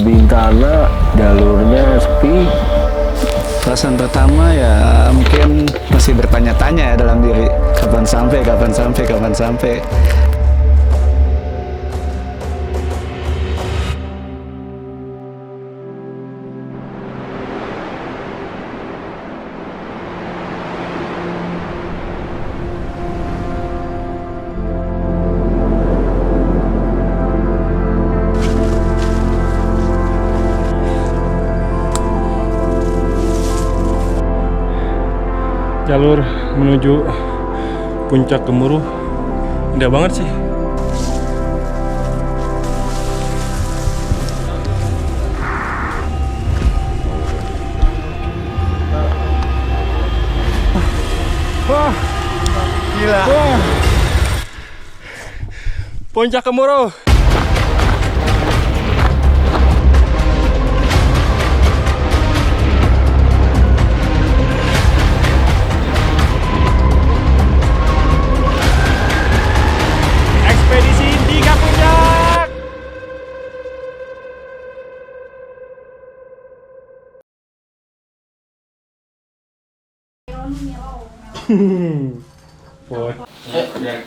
Salabintana jalurnya sepi. Alasan pertama ya mungkin masih bertanya-tanya ya dalam diri, kapan sampai. Jalur menuju Puncak Gemuruh indah banget sih. Wah, gila. Wah. Puncak Gemuruh. Ekspedisi 3 Puncak.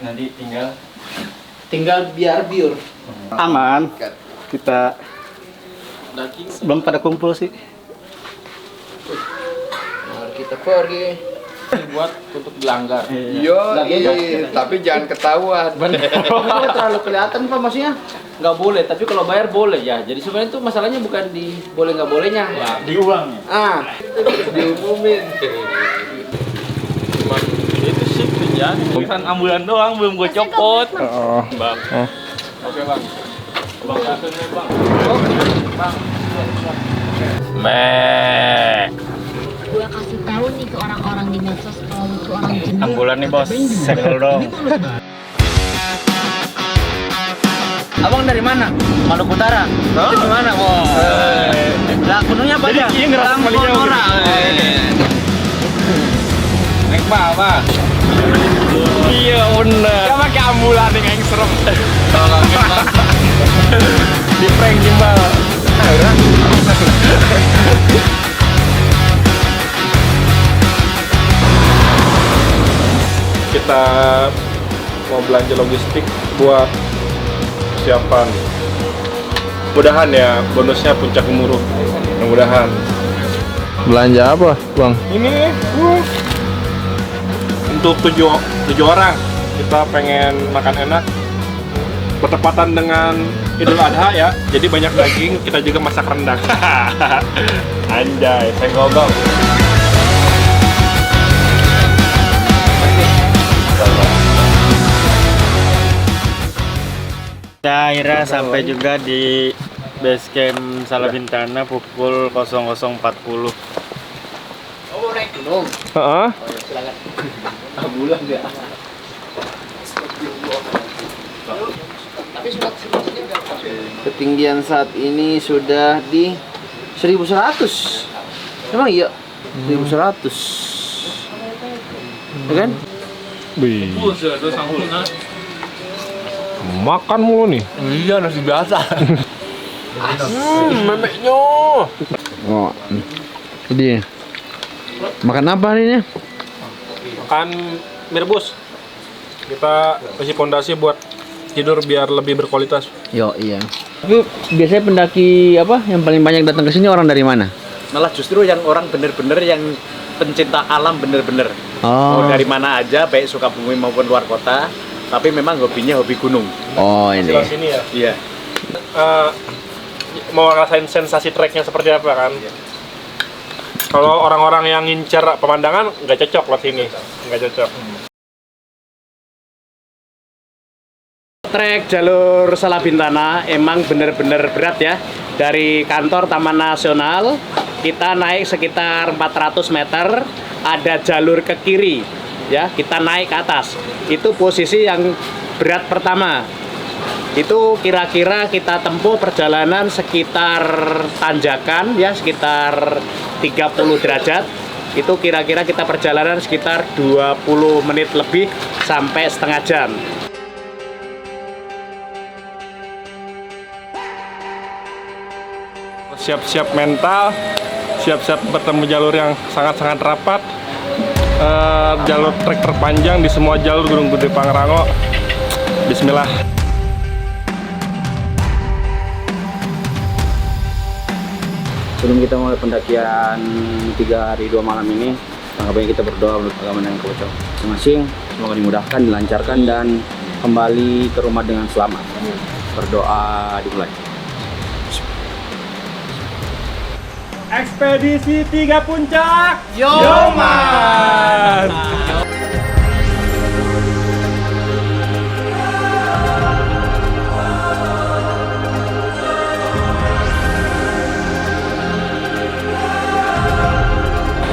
Nanti tinggal biar biur. aman. Kita belum pada kumpul sih. Mari kita pergi. Buat untuk dilanggar. Yo, tapi jangan ketahuan. Terlalu kelihatan Pak maksudnya. Nggak boleh, tapi kalau bayar boleh ya. Jadi sebenarnya itu masalahnya bukan di boleh nggak bolehnya. Ya. Di uang ya. Diumumin. Itu sih kerjaan. Bukan ambulan doang, belum gue copot. Oh. Bang. Oke bang. Bang susunnya bang. Bang. Gue kasih tahu nih ke orang-orang di medsos kalau itu orang jenuh. Ambulan nih bos, segel dong. Abang dari mana? Maluku Utara. Itu di mana? Wow. Lah kununya apa aja? Iya ngerasa malingnya. Naik apa? Iya bener. Gak pakai ambulan yang serem. Di prank gimbal. Kita mau belanja logistik buat persiapan. Mudahan ya bonusnya Puncak Gemuruh. Mudah-mudahan. Belanja apa, Bang? Ini untuk tujuh orang. Kita pengen makan enak. Bertepatan dengan Idul Adha ya. Jadi banyak daging, kita juga masak rendang. Anjay, saya gogong. Kita akhirnya sampai juga di base camp Salabintana pukul 00.40. Oh, naik gunung. Heeh. Silakan. Ambulan ya. Ketinggian saat ini sudah di 1100. Emang iya? 1100. Ya kan? Wih. Makan mulu nih. Iya nasi biasa. Memeknya. Oh. Jadi makan apa hari ini? Makan mie rebus. Kita kasih fondasi buat tidur biar lebih berkualitas. Yo, iya. Tapi biasanya pendaki apa yang paling banyak datang ke sini orang dari mana? Malah justru yang orang bener-bener yang pencinta alam bener-bener. Oh. Mau dari mana aja, baik Sukabumi maupun luar kota. Tapi memang hobinya hobi gunung. Oh, ini. Sebelah sini ya. Iya. Mau ngerasain sensasi treknya seperti apa kan? Kalau orang-orang yang ngincer pemandangan nggak cocok lewat sini, nggak cocok. Trek jalur Salabintana emang bener-bener berat ya. Dari kantor Taman Nasional kita naik sekitar 400 meter, ada jalur ke kiri ya, kita naik ke atas. Itu posisi yang berat pertama. Itu kira-kira kita tempuh perjalanan sekitar tanjakan ya, sekitar 30 derajat. Itu kira-kira kita perjalanan sekitar 20 menit lebih sampai setengah jam. siap-siap mental, siap-siap bertemu jalur yang sangat-sangat rapat. Jalur trek terpanjang di semua jalur Gunung Gede Pangrango. Bismillah. Sebelum kita mulai pendakian 3 hari 2 malam ini, langkah baiknya kita berdoa menurut agama dan kepercayaan masing-masing. Semoga dimudahkan, dilancarkan, dan kembali ke rumah dengan selamat. Berdoa dimulai. Ekspedisi 3 Puncak. Yoman.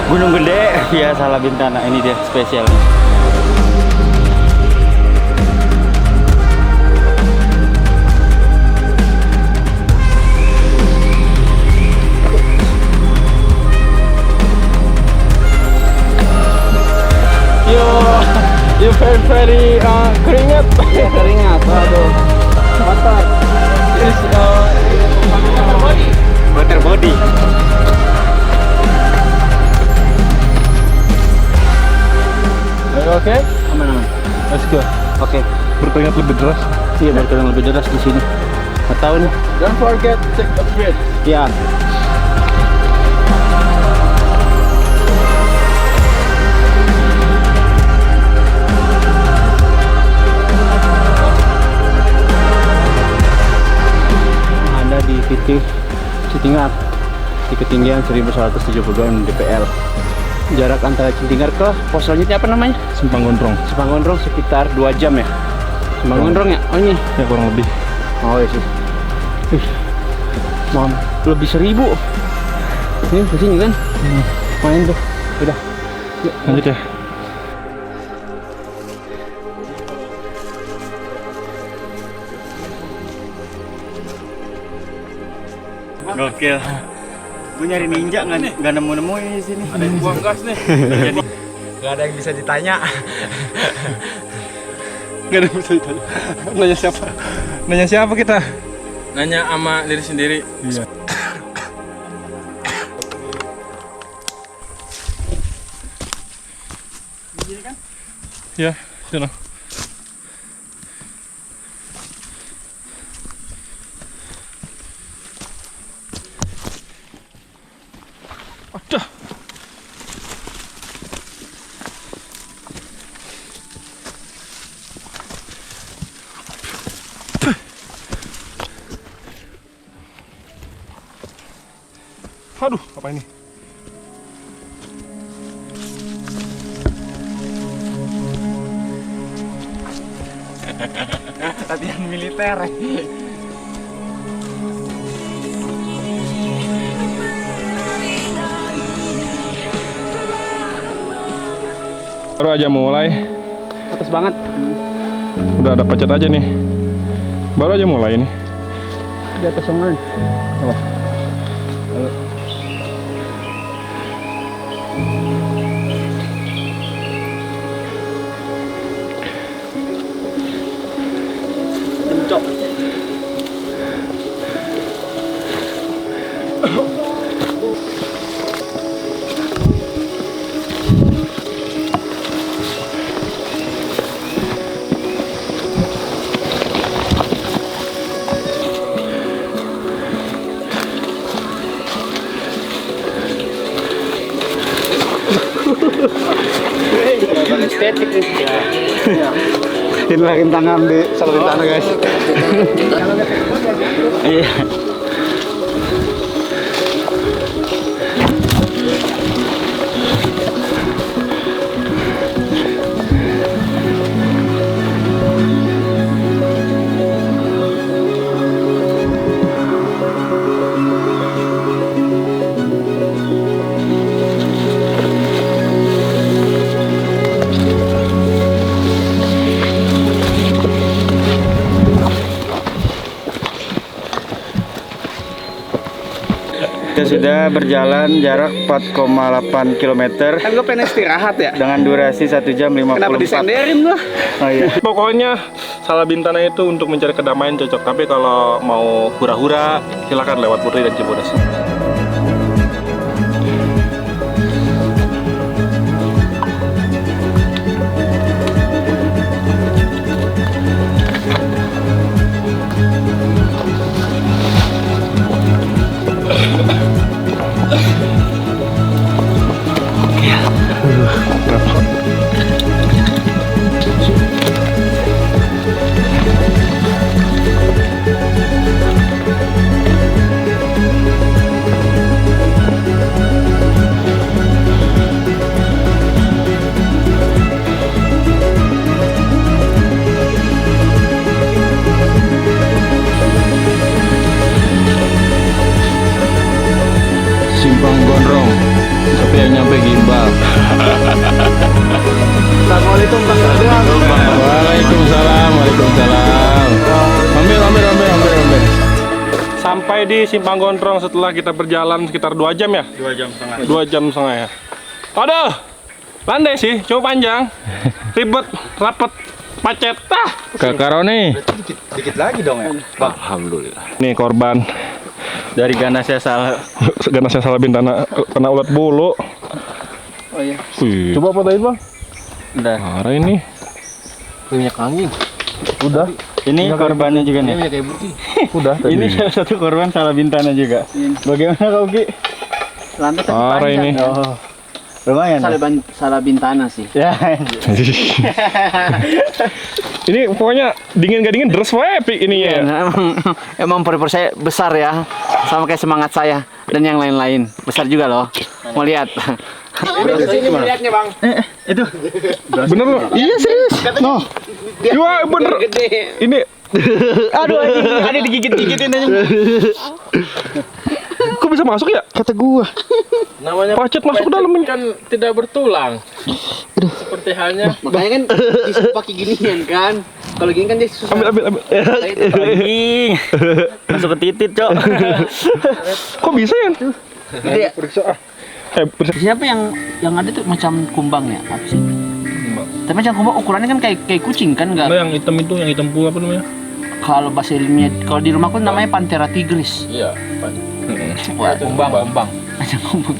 Gunung Gede via Salabintana, ini dia spesial. You very keringat. Keringat, waduh. Mantap. Is Water body. Oke? Aman. Let's go. Oke. Berkeringat lebih deras. Iya, berkeringat lebih deras di sini. Nggak tahu nih. Don't forget to take a breath. Ya. Ada di titik Citingar di ketinggian 1172 mdpl. Jarak antara Citingar ke pos selanjutnya apa namanya? Simpang Gondrong. Simpang Gondrong sekitar 2 jam ya. Simpang Gondrong ya? Oh ini. Ya kurang lebih. Oh iya sih. Ih, mam, lebih 1000. Ini kesini kan? Main tuh. Udah. Yuk, Lanjut ya. Gokil. Gue nyari ninja nggak nemu-nemu di sini. Ada yang buang gas nih. Gak ada yang bisa ditanya. Gak ada yang bisa ditanya. Nanya siapa? Nanya siapa kita? Nanya sama diri sendiri. Iya. Ya, sana. Aduh. Aduh, apa ini? Latihan militer. Baru aja mulai, atas banget. udah ada pacet aja nih. Baru aja mulai ini. Di atas yang lain. Estetik nih. Inilah rintangan di Salabintana guys. Iya. sudah berjalan jarak 4,8 km Kan gue pengen istirahat ya. dengan durasi 1 jam 54. Kenapa disenderin lo? Oh iya. Pokoknya Salabintana itu untuk mencari kedamaian cocok. Tapi kalau mau hura-hura, silakan lewat Putri dan Cibodas. Simpang Gondrong, tapi yang nyampe Gimbal. Assalamualaikum Bang Gadang. Waalaikumsalam, waalaikumsalam. Ambil. Sampai di Simpang Gondrong setelah kita berjalan sekitar 2 jam ya? 2 jam setengah. 2 jam setengah ya. Aduh, landai sih, cuma panjang, ribet, rapet, macet. Kak Karoni. Dikit lagi dong ya. Alhamdulillah. Nih korban Dari Ganasnya Salabintana kena ulat bulu. Oh iya. Wih. Coba fotoin bang. Udah. Parah ini. Minyak angin. Udah. Ini korbannya juga nih. Minyak kayu putih. Udah. Ini salah satu korban Salabintana juga. Bagaimana kau Ki? Lantai tapi Parah panjang. ini. Oh, lumayan. Ya? Salabintana sih. Ya. Ini pokoknya dingin gak dingin deres wae epic ininya ya. Emang pori-pori saya besar ya, sama kayak semangat saya dan yang lain-lain besar juga loh. Mau lihat? Ini melihatnya Bang. Itu. Bener loh. Iya serius. No. Iya bener. Ini Aduh, ada digigit-gigitin aja. kok bisa masuk ya? Kata gua. Namanya Pacet masuk ke dalam ini. kan tidak bertulang. Seperti halnya Makanya kan disuruh pakai ginian kan. Kalau gini kan dia susah. Ambil. Anjing. Masuk ke titit, Cok. Kok bisa ya? Dia Siapa yang ada tuh macam kumbang ya? Apa sih? Tapi macam kumbang ukurannya kan kayak kucing kan Nah, nggak? yang hitam itu, yang hitam pula apa namanya? Kalau bahasa ilmiah, kalau di rumahku namanya Panthera tigris. iya, Wah, kumbang. macam kumbang.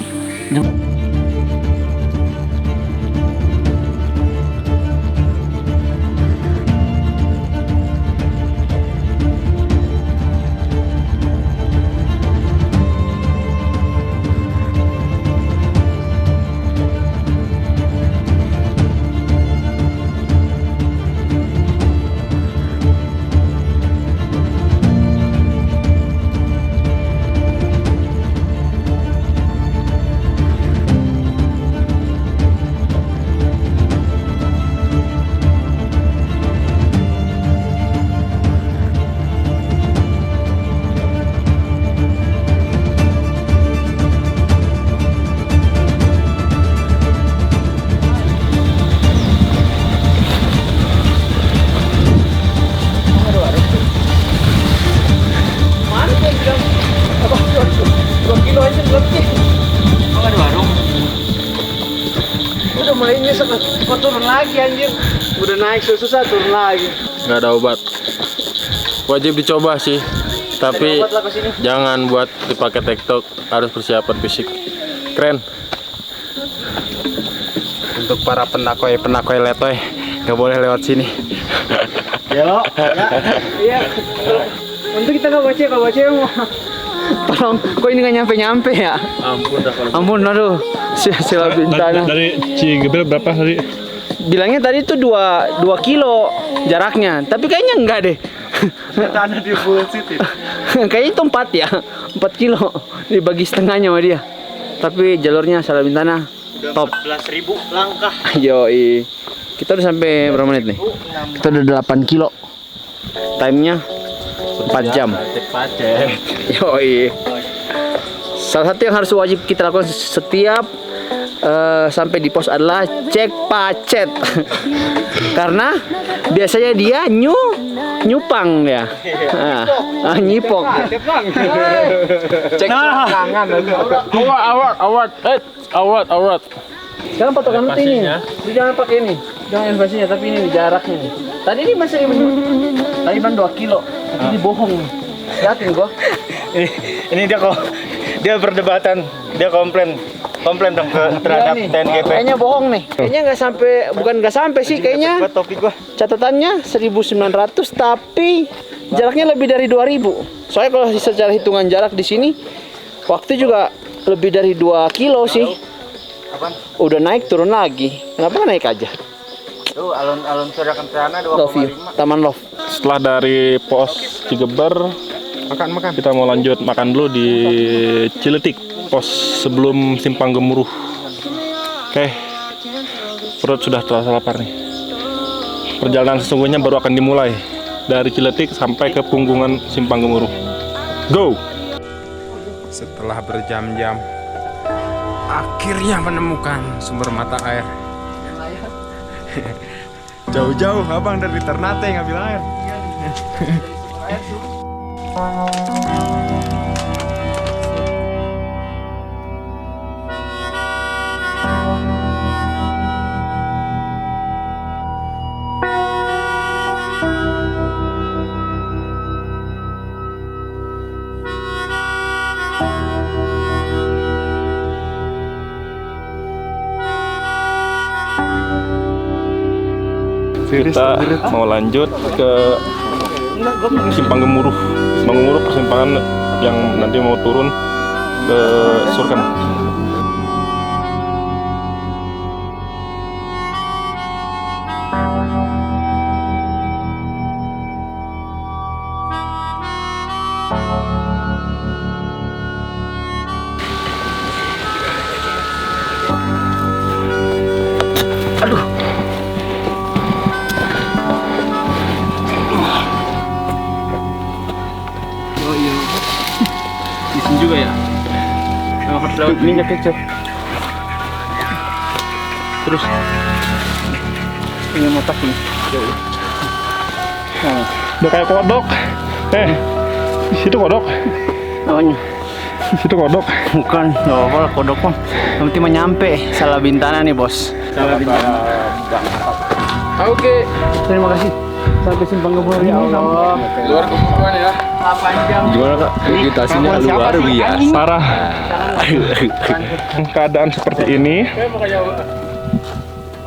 turun lagi anjir. Udah naik susah turun lagi. Nggak ada obat. Wajib dicoba sih. Tapi Obat lah kesini. jangan buat dipakai TikTok, harus persiapan fisik. Keren. Untuk para penakoi letoy, nggak boleh lewat sini. Ya lo. Iya. Untuk kita nggak baca mau. Tolong, kok ini nggak nyampe ya? Ampun dah kalau Ampun, aduh. Salabintana. Dari Cigebel berapa tadi? Bilangnya tadi tuh 2 kilo jaraknya, tapi kayaknya enggak deh. Tanah di bullshit itu. Kayaknya itu 4 ya, 4 kilo dibagi setengahnya sama dia. Tapi jalurnya Salabintana top. 14.000 langkah. Yoi. Kita udah sampai berapa menit nih? Kita udah 8 kilo. Timenya 4 jam. Pacet. Yoi. Salah satu yang harus wajib kita lakukan setiap sampai di pos adalah cek pacet. Karena biasanya dia nyupang ya. Nyipok. Cek tangan. Awat. Sekarang patokan lu ini. Lu jangan pakai ini. Jangan invasinya, tapi ini nih, jaraknya nih. Tadi ini masih tadi ban 2 kilo. Tapi ini bohong. Yakin gua. Ini dia perdebatan, dia komplain dong terhadap TNGP. Kayaknya bohong nih. Kayaknya bukan nggak sampai sih kayaknya. Topik gua. Catatannya 1.900 tapi jaraknya lebih dari 2.000. Soalnya kalau secara hitungan jarak di sini waktu juga lebih dari 2 kilo sih. Udah naik turun lagi. Kenapa nggak naik aja? Tuh alun-alun Surya Kencana Love you. 2,5. Taman Love. Setelah dari pos Cigeber, Makan. kita mau lanjut makan dulu di Ciletik, pos sebelum Simpang Gemuruh. Oke, perut sudah terasa lapar nih. Perjalanan sesungguhnya baru akan dimulai dari Ciletik sampai ke Punggungan Simpang Gemuruh. Go! Setelah berjam-jam, akhirnya menemukan sumber mata air. Jauh-jauh abang dari Ternate ngambil air. Kita mau lanjut ke Simpang Gemuruh. Simpang Gemuruh persimpangan yang nanti mau turun ke Surken. Isin juga ya. Harus lewat minyak kecil. Terus ini motak nih. Udah kayak kodok. Di situ kodok. Namanya. Di situ kodok. Bukan, nggak apa-apa lah kodok mah. Nanti mau nyampe Salah Bintana nih bos. Salah Bintana. Oke. Terima kasih. Sampai Simpang Gemuruh ya Allah. Luar kebutuhan ya. 8 jam. Gimana kak? Vegetasinya luar biasa. Parah. Keadaan seperti ini.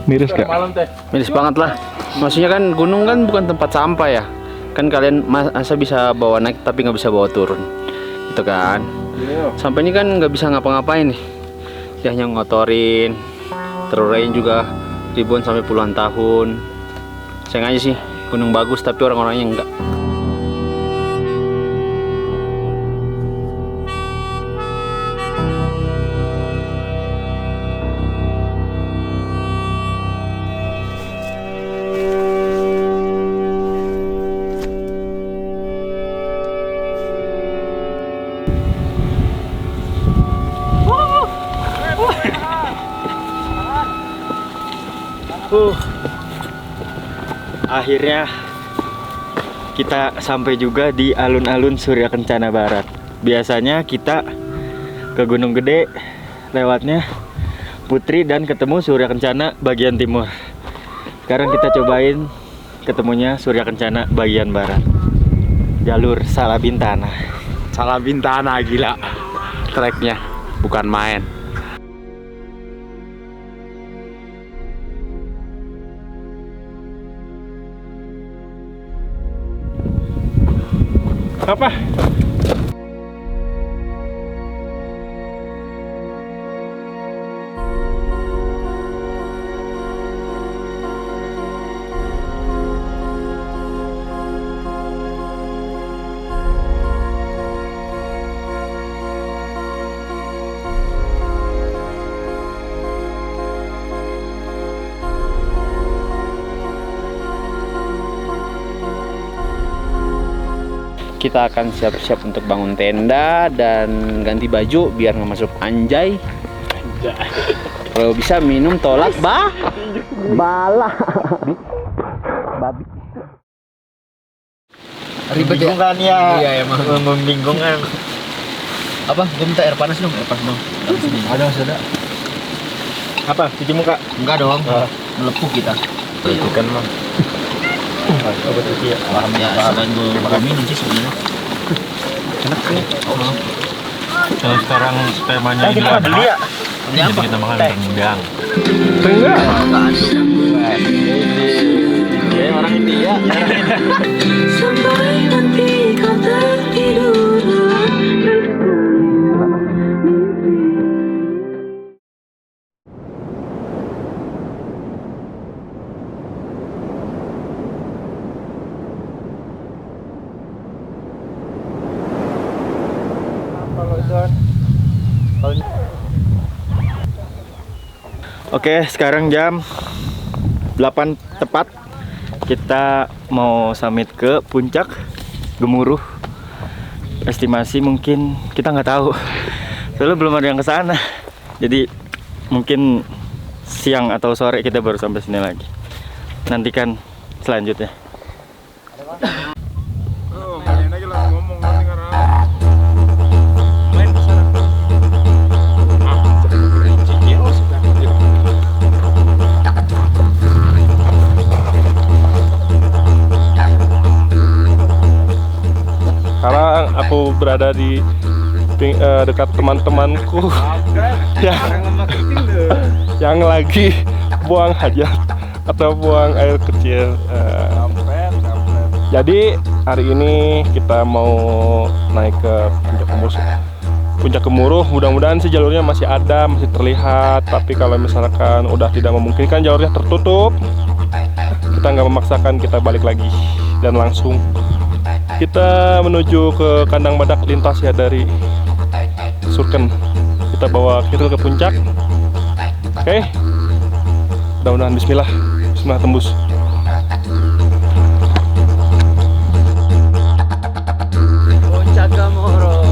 Miris gak? Miris banget lah. Maksudnya kan gunung kan bukan tempat sampah ya. Kan kalian masa bisa bawa naik tapi nggak bisa bawa turun. Itu kan. Sampai ini kan nggak bisa ngapa-ngapain nih. Dia hanya ngotorin. Terurain juga ribuan sampai puluhan tahun. Sayang aja sih. Gunung bagus tapi orang-orangnya enggak. Akhirnya kita sampai juga di alun-alun Surya Kencana Barat. Biasanya kita ke Gunung Gede lewatnya Putri dan ketemu Surya Kencana bagian timur. Sekarang kita cobain ketemunya Surya Kencana bagian barat. Jalur Salah Bintana. Salah Bintana gila. Treknya bukan main. Apa? Kita akan siap-siap untuk bangun tenda dan ganti baju biar nggak masuk anjay. Kalau bisa minum tolak bala. Babi. Ribet ya? Membingungkan ya. Iya, emang. Membingungkan. Apa? Gue minta air panas dong, air panas dong. Ada mas ada? Apa? Cuci muka? Enggak dong. Melepuh kita. Itu kan mah. Oh betul ya. Paham ya, selain gue minum sih sebenarnya. Enak sih. Oh, Kalau sekarang temanya Kan kita beli ya. ini apa? kita makan rendang. Dia orang India. Sampai nanti kau tertidur. Oke, sekarang jam 8 tepat. Kita mau summit ke puncak Gemuruh. Estimasi mungkin kita nggak tahu. Soalnya belum ada yang ke sana. Jadi mungkin siang atau sore kita baru sampai sini lagi. Nantikan selanjutnya. Sekarang aku berada di dekat teman-temanku yang lagi buang hajat atau buang air kecil. Jadi hari ini kita mau naik ke Puncak Gemuruh. Mudah-mudahan sih jalurnya masih ada, masih terlihat. Tapi kalau misalkan udah tidak memungkinkan, jalurnya tertutup, kita nggak memaksakan, kita balik lagi dan langsung kita menuju ke kandang badak lintas ya dari Surken. Kita bawa Kiril ke puncak. Oke. Mudah-mudahan bismillah tembus. Puncak Gemuruh.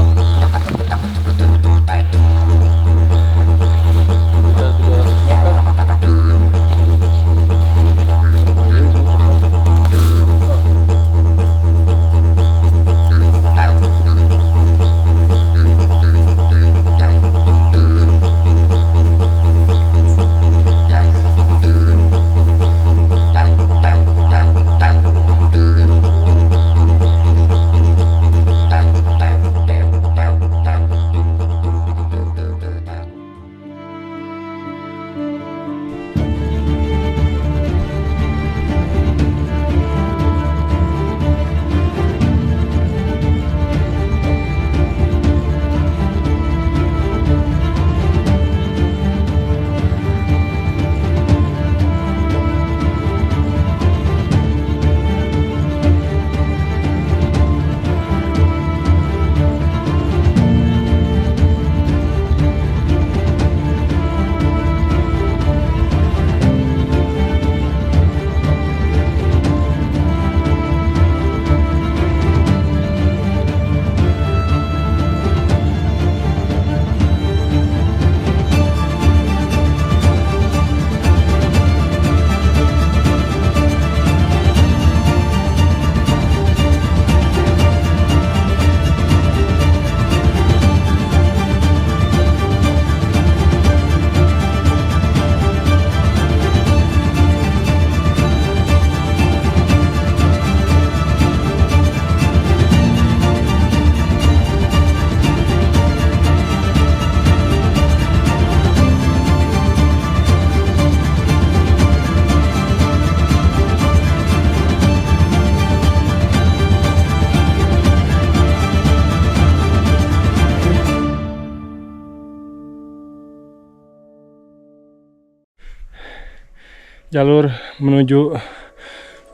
Jalur menuju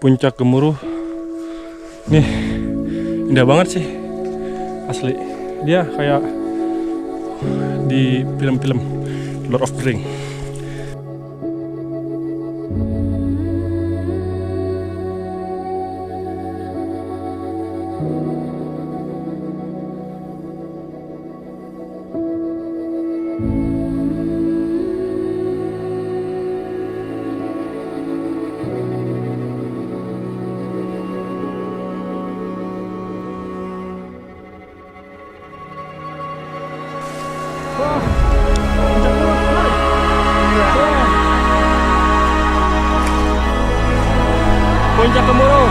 Puncak Gemuruh. Nih, indah banget sih. Asli. Dia kayak di film-film Lord of the Rings. Puncak Gemuruh.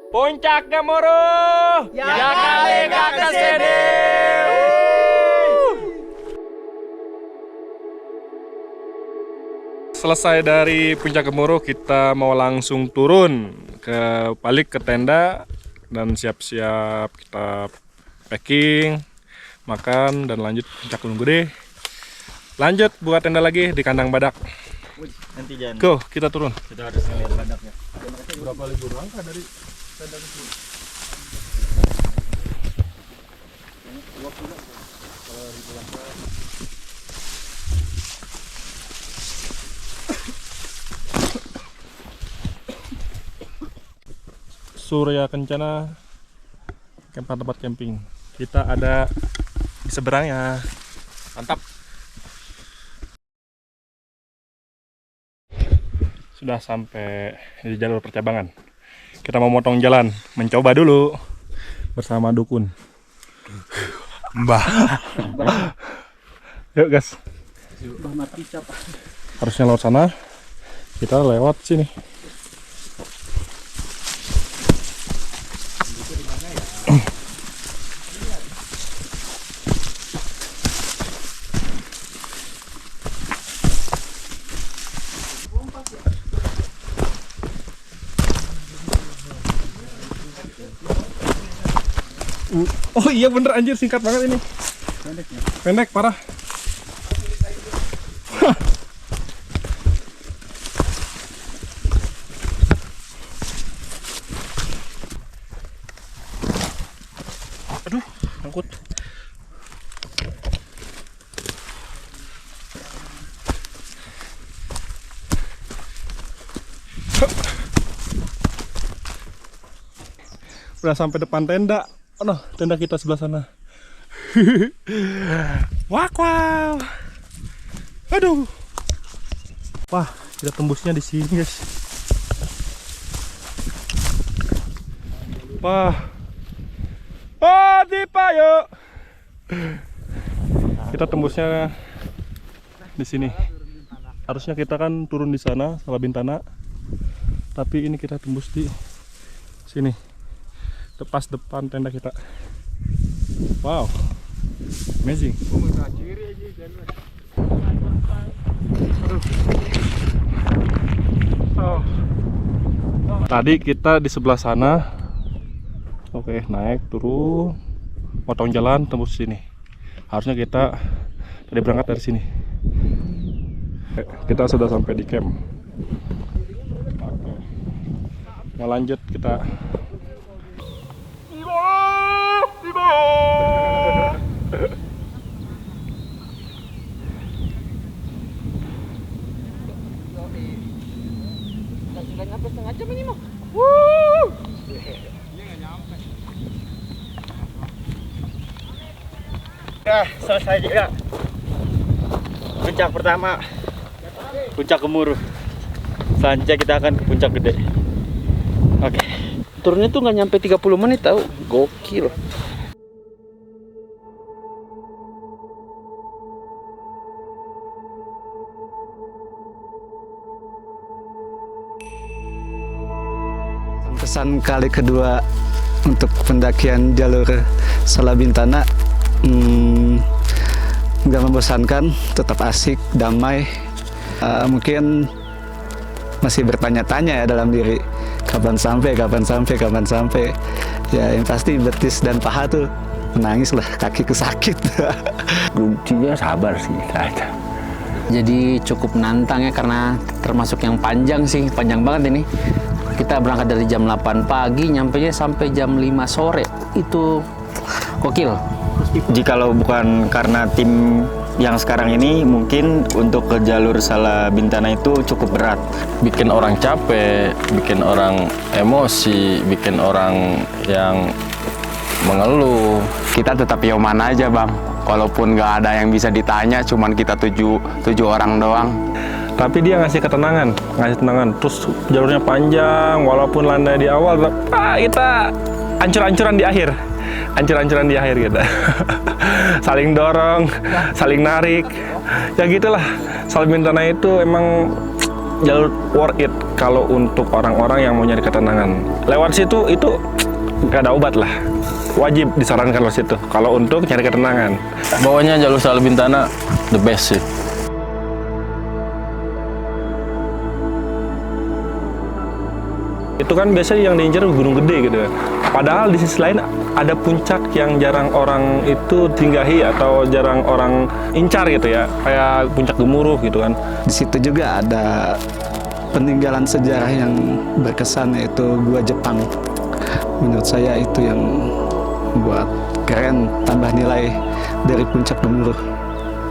Puncak Gemuruh, ya kali gak kesini. Selesai dari Puncak Gemuruh, kita mau langsung turun balik ke tenda dan siap-siap kita packing, makan dan lanjut Puncak Gunung Gede. Lanjut buat tenda lagi di kandang badak. Nanti jangan. Go, kita turun. Kita harus ngeliat badaknya. Berapa ribu langkah dari tenda ke sini? Surya Kencana, tempat camping. Kita ada di seberangnya. Mantap. Sudah sampai di jalur percabangan. Kita mau motong jalan, mencoba dulu bersama dukun. Mbah. Yuk guys. Harusnya lewat sana. Kita lewat sini. Oh iya bener anjir, singkat banget ini. Pendek parah. Aduh, angkut. Udah sampai depan tenda. Oh no, tenda kita sebelah sana. Wow. Aduh. Wah, kita tembusnya di sini, guys. Wah. Oh, Dipayo. Kita tembusnya di sini. Harusnya kita kan turun di sana, Salabintana. Tapi ini kita tembus di sini. Tepas depan tenda kita. Wow, amazing. Oh. Tadi kita di sebelah sana. Oke, naik turun, potong jalan tembus sini. Harusnya kita tadi berangkat dari sini. Kita sudah sampai di camp. Oke. Mau lanjut kita. Ya, selesai juga. Puncak pertama, Puncak Gemuruh. Selanjutnya kita akan ke Puncak Gede. Oke. Turunnya tuh nggak nyampe 30 menit tahu. Gokil. Pesan kali kedua untuk pendakian jalur Salabintana, nggak membosankan, tetap asik, damai. Mungkin masih bertanya-tanya ya dalam diri, kapan sampai. Ya yang pasti betis dan paha tuh menangis lah, kakiku sakit. Kuncinya sabar sih kayaknya. Jadi cukup nantang ya, karena termasuk yang panjang sih, panjang banget ini. Kita berangkat dari jam 8 pagi, nyampainya sampai jam 5 sore. Itu gokil. Jikalau bukan karena tim yang sekarang ini, mungkin untuk ke jalur Salabintana itu cukup berat. Bikin orang capek, bikin orang emosi, bikin orang yang mengeluh. Kita tetap yoman aja bang, walaupun nggak ada yang bisa ditanya, cuman kita tujuh orang doang. Tapi dia ngasih ketenangan, terus jalurnya panjang, walaupun landai di awal, kita ancur-ancuran di akhir. Ancur-ancuran di akhir gitu. Saling dorong, saling narik. Ya gitulah. Salabintana itu emang jalur worth it kalau untuk orang-orang yang mau nyari ketenangan. Lewat situ itu gak ada obat lah. Wajib disarankan lewat situ kalau untuk nyari ketenangan. Bawahnya jalur Salabintana the best sih. Itu kan biasanya yang diincar gunung gede gitu. Padahal di sisi lain ada puncak yang jarang orang itu tinggahi atau jarang orang incar gitu ya. Kayak puncak Gemuruh gitu kan. Di situ juga ada peninggalan sejarah yang berkesan, yaitu Gua Jepang. Menurut saya itu yang buat keren, tambah nilai dari puncak Gemuruh.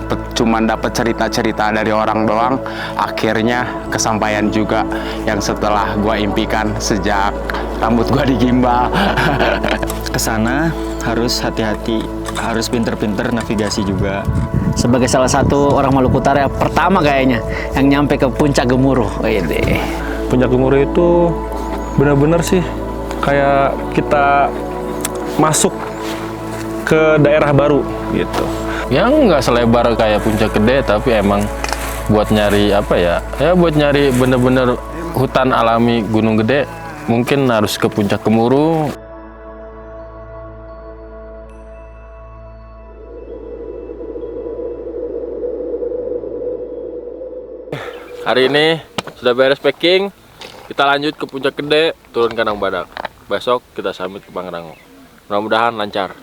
Cuman dapat cerita-cerita dari orang doang, akhirnya kesampaian juga yang setelah gua impikan sejak rambut gua digimbal. Kesana harus hati-hati, harus pinter-pinter navigasi juga. Sebagai salah satu orang Maluku Utara pertama kayaknya yang nyampe ke puncak Gemuruh. Puncak Gemuruh itu benar-benar sih kayak kita masuk ke daerah baru gitu. Yang nggak selebar kayak puncak gede, tapi emang buat nyari apa ya? Ya buat nyari bener-bener hutan alami gunung gede, mungkin harus ke puncak Gemuruh. Hari ini sudah beres packing, kita lanjut ke puncak gede, turun Kandang Badak. Besok kita summit ke Pangrango. Mudah-mudahan lancar.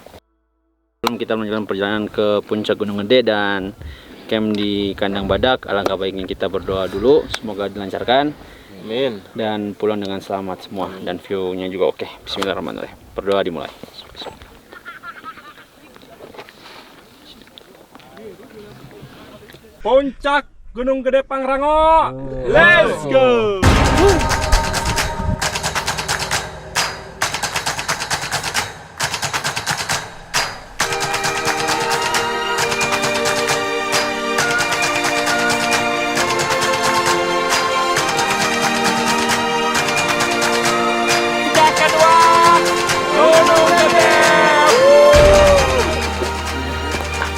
Sebelum kita melanjutkan perjalanan ke puncak Gunung Gede dan camp di Kandang Badak, alangkah baiknya kita berdoa dulu, semoga dilancarkan. Amin. Dan pulang dengan selamat semua dan view-nya juga oke. Bismillahirrahmanirrahim. Berdoa dimulai. Puncak Gunung Gede Pangrango. Let's go.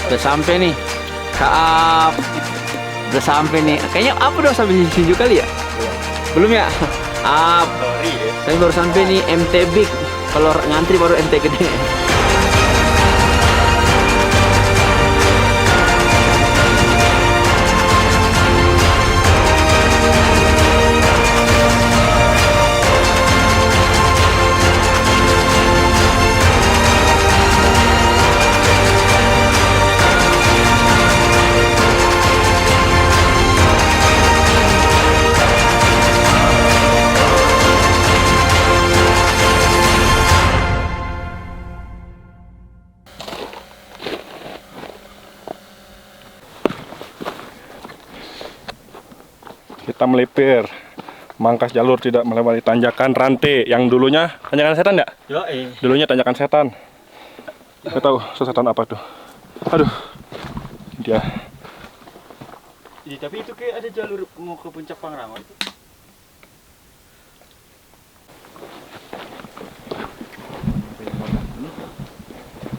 Udah sampai nih, Kaap. Udah sampai nih. Kayaknya apa udah sampai sini juga kali ya? Belum ya? Tapi baru sampai nih MT Big. Kalau ngantri baru MT Gede. Kita melipir, mangkas jalur tidak melewati tanjakan rantai yang dulunya tanjakan setan ya? Dulunya tanjakan setan. Kita tahu setan apa tuh. Aduh, dia. Tapi itu kayak ada jalur mau ke puncak Pangrango itu.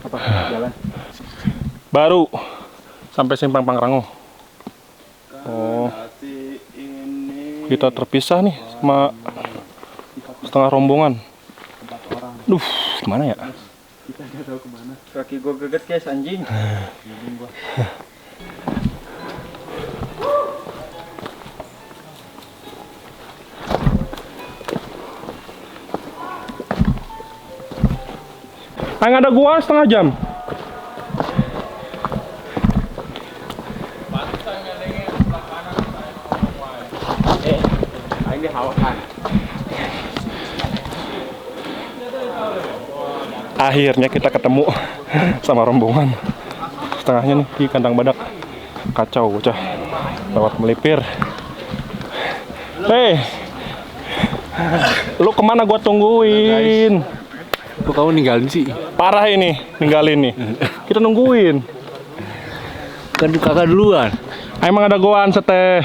Apa? Jalan. Baru sampai simpang Pangrango. Oh. Kita terpisah nih sama setengah rombongan. Duh, gimana ya? Kita nggak tahu kemana. Kaki gue geget guys, anjing. Nggak ada gua setengah jam. Ini hawakan. Akhirnya kita ketemu sama rombongan. Setengahnya nih di kandang badak. Kacau bocah. Lewat melipir. Hei, lu kemana gua tungguin? Kok kamu ninggalin sih? Parah ini, ninggalin nih. Kita nungguin. Kan kakak duluan. Emang ada goan seteh.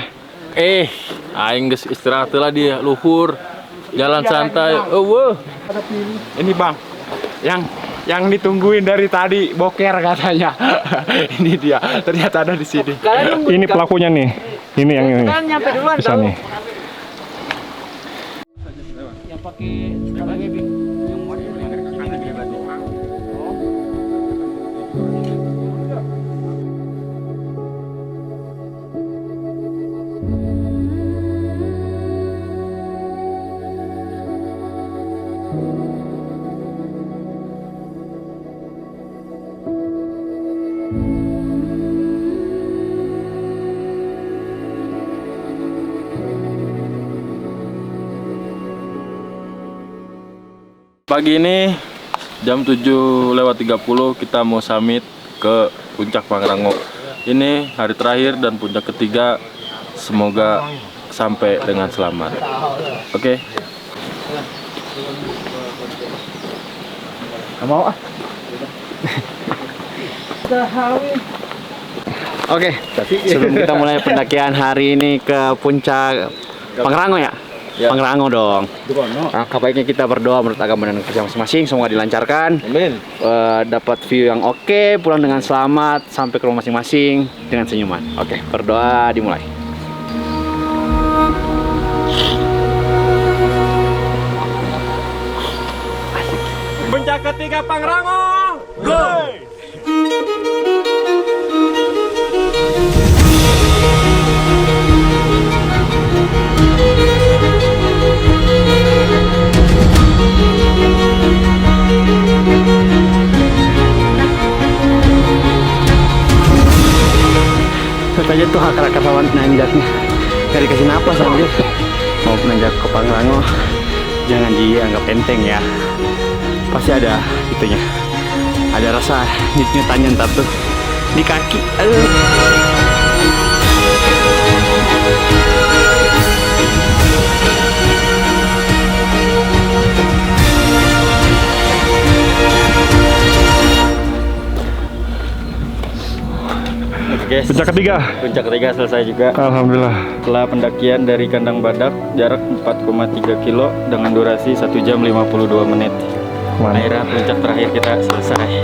Aing geus istirahat lah dia luhur. Jalan santai. Ini bang, yang ditungguin dari tadi boker katanya. Ini dia, ternyata ada di sini. Ini pelakunya nih. Ini yang ini. Bisa nih. Pagi ini jam 7:30 kita mau summit ke Puncak Pangrango. Ini hari terakhir dan puncak ketiga. Semoga sampai dengan selamat. Oke. Mau ah. Oke, sebelum kita mulai pendakian hari ini ke puncak Pangrango ya? Pangrango dong. Nah, baiknya kita berdoa menurut agama dan kerja masing-masing, semoga dilancarkan. Amin. Dapat view yang oke, pulang dengan selamat, sampai ke rumah masing-masing dengan senyuman. Oke, berdoa dimulai. Puncak ketiga Pangrango. Go! Aja tuh hak kawan nanjaknya nggak dikasih napas anjir. Mau nanjak ke Pangrango jangan dianggap enteng ya, pasti ada itunya, ada rasa nyut-nyutannya ntar tuh di kaki. Guys, Puncak ketiga. puncak ketiga selesai juga. Alhamdulillah. Setelah pendakian dari kandang badak jarak 4,3 kilo dengan durasi 1 jam 52 menit. Akhirnya puncak terakhir kita selesai.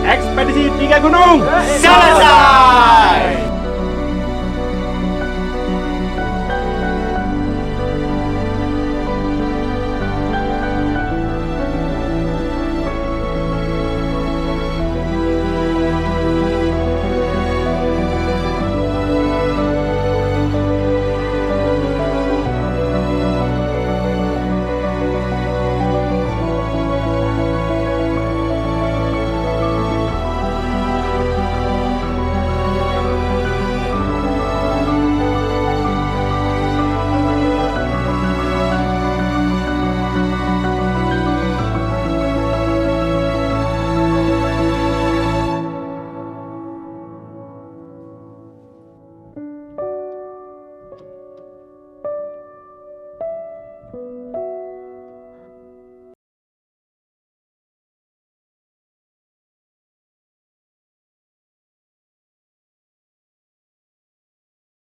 Ekspedisi 3 gunung selesai.